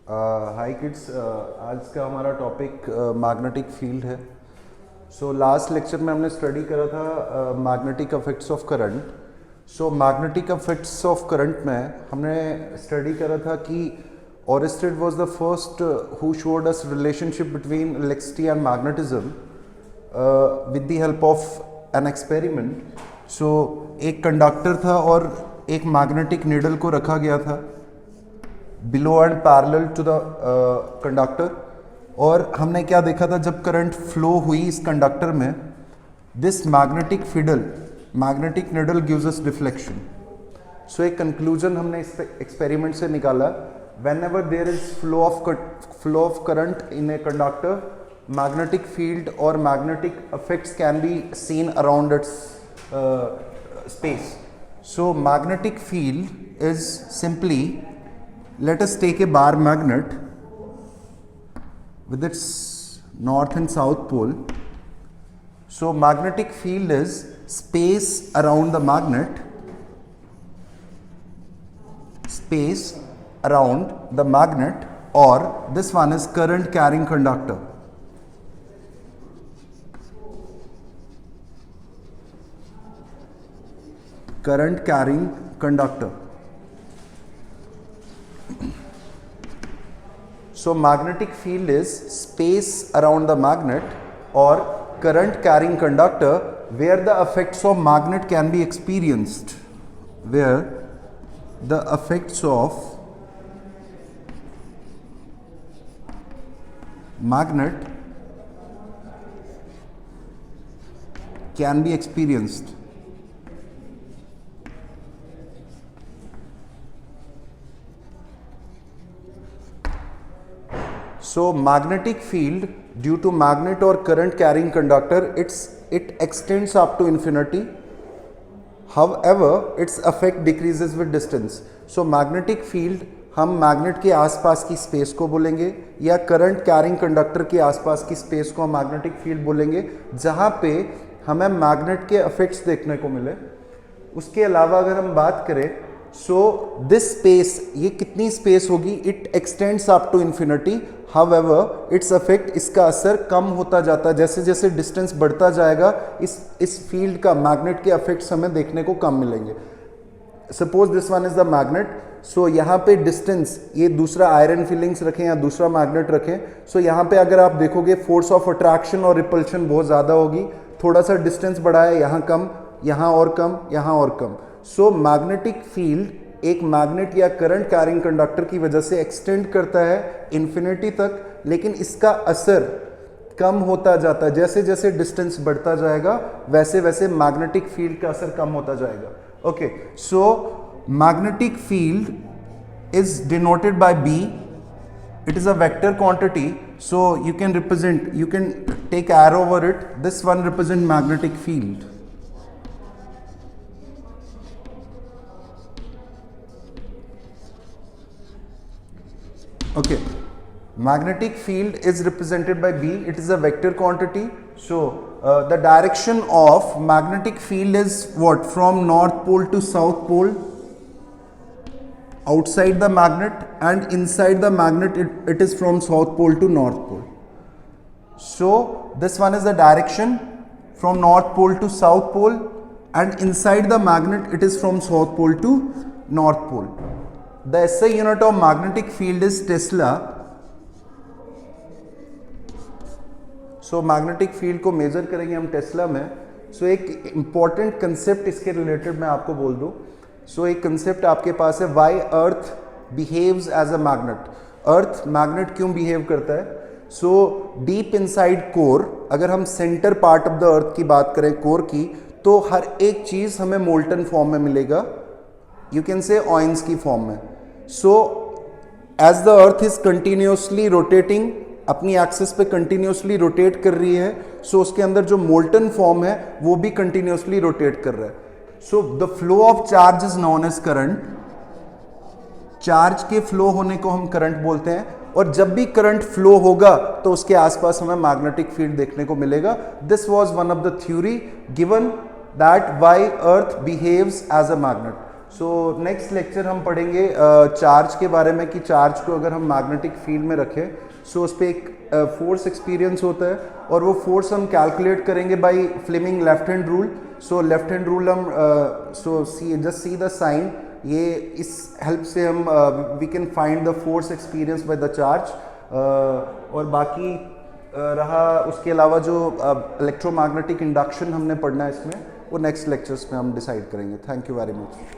हाय kids, आज का हमारा टॉपिक मैग्नेटिक फील्ड है। सो लास्ट लेक्चर में हमने स्टडी करा था magnetic effects of current. So magnetic effects of current में हमने स्टडी करा था कि Oersted was the first who showed us relationship between electricity and magnetism with the help of an experiment. So एक कंडक्टर था और एक मैग्नेटिक नीडल को रखा गया था below and parallel to the conductor, और हमने क्या देखा था, जब करंट फ्लो हुई इस कंडक्टर में, this magnetic needle gives us deflection. So एक कंक्लूजन हमने इस एक्सपेरिमेंट से निकाला, whenever there is flow of current in a conductor, magnetic field और magnetic effects can be seen around its space. So magnetic field is simply, let us take a bar magnet with its north and south pole. So magnetic field is space around the magnet, space around the magnet, or this one is current carrying conductor. Current carrying conductor. So magnetic field is space around the magnet or current carrying conductor where the effects of magnet can be experienced, where the effects of magnet can be experienced. So magnetic field due to magnet or current carrying conductor, it extends up to infinity. However, its effect decreases with distance. So magnetic field हम magnet के आसपास की space को बोलेंगे, या current carrying conductor के आसपास की स्पेस को हम मैग्नेटिक फील्ड बोलेंगे, जहाँ पे हमें मैग्नेट के इफेक्ट्स देखने को मिले। उसके अलावा अगर हम बात करें, सो दिस स्पेस, ये कितनी स्पेस होगी, it extends up to infinity. However its effect, इसका असर कम होता जाता है, जैसे जैसे डिस्टेंस बढ़ता जाएगा इस फील्ड का, मैग्नेट के इफेक्ट्स हमें देखने को कम मिलेंगे। Suppose this one is the magnet, so यहाँ पे डिस्टेंस, ये दूसरा आयरन फिलिंग्स रखें या दूसरा मैग्नेट रखें, सो यहाँ पे अगर आप देखोगे फोर्स ऑफ अट्रैक्शन और रिपल्शन बहुत ज़्यादा होगी। थोड़ा सा डिस्टेंस बढ़ा है, यहाँ कम, यहाँ और कम, यहाँ और कम। सो मैग्नेटिक फील्ड एक मैग्नेट या करंट कैरिंग कंडक्टर की वजह से एक्सटेंड करता है इन्फिनिटी तक, लेकिन इसका असर कम होता जाता है। जैसे जैसे डिस्टेंस बढ़ता जाएगा वैसे वैसे मैग्नेटिक फील्ड का असर कम होता जाएगा। Okay, so magnetic field is denoted by B, it is a vector quantity, so you can represent, you can take arrow over it, this one represent magnetic field. Okay, magnetic field is represented by B, it is a vector quantity. So the direction of magnetic field is what, from north pole to south pole, outside the magnet, and inside the magnet it is from south pole to north pole. So this one is the direction from north pole to south pole, and inside the magnet it is from south pole to north pole. The SI unit of magnetic field is Tesla. So magnetic field को major करेंगे हम Tesla में। So एक important concept इसके related मैं आपको बोल दूँ। So एक concept आपके पास है, why Earth behaves as a magnet. Earth magnet क्यों behave करता है? So deep inside core, अगर हम center part of the Earth की बात करें, core की, तो हर एक चीज़ हमें molten form में मिलेगा, you can say ions की form में। So as the earth is continuously rotating, अपनी एक्सिस पे कंटिन्यूसली रोटेट कर रही है, सो उसके अंदर जो मोल्टन फॉर्म है वो भी कंटिन्यूसली रोटेट कर रहा है। So the flow of charge is known as current. Charge के फ्लो होने को हम करंट बोलते हैं, और जब भी करंट फ्लो होगा तो उसके आसपास हमें मैग्नेटिक फील्ड देखने को मिलेगा। This was one of the theory given that why earth behaves as a magnet. So next lecture हम पढ़ेंगे चार्ज के बारे में कि चार्ज को अगर हम मैग्नेटिक फील्ड में रखें सो उस पर एक फोर्स एक्सपीरियंस होता है और वो फोर्स हम कैलकुलेट करेंगे by Fleming left hand rule. So left hand rule हम जस्ट सी द साइन, ये इस हेल्प से हम we can find the force experience by the charge. और बाकी रहा उसके अलावा जो इलेक्ट्रोमैग्नेटिक इंडक्शन हमने पढ़ना है इसमें, वो नेक्स्ट लेक्चर्स में हम डिसाइड करेंगे। Thank you very much.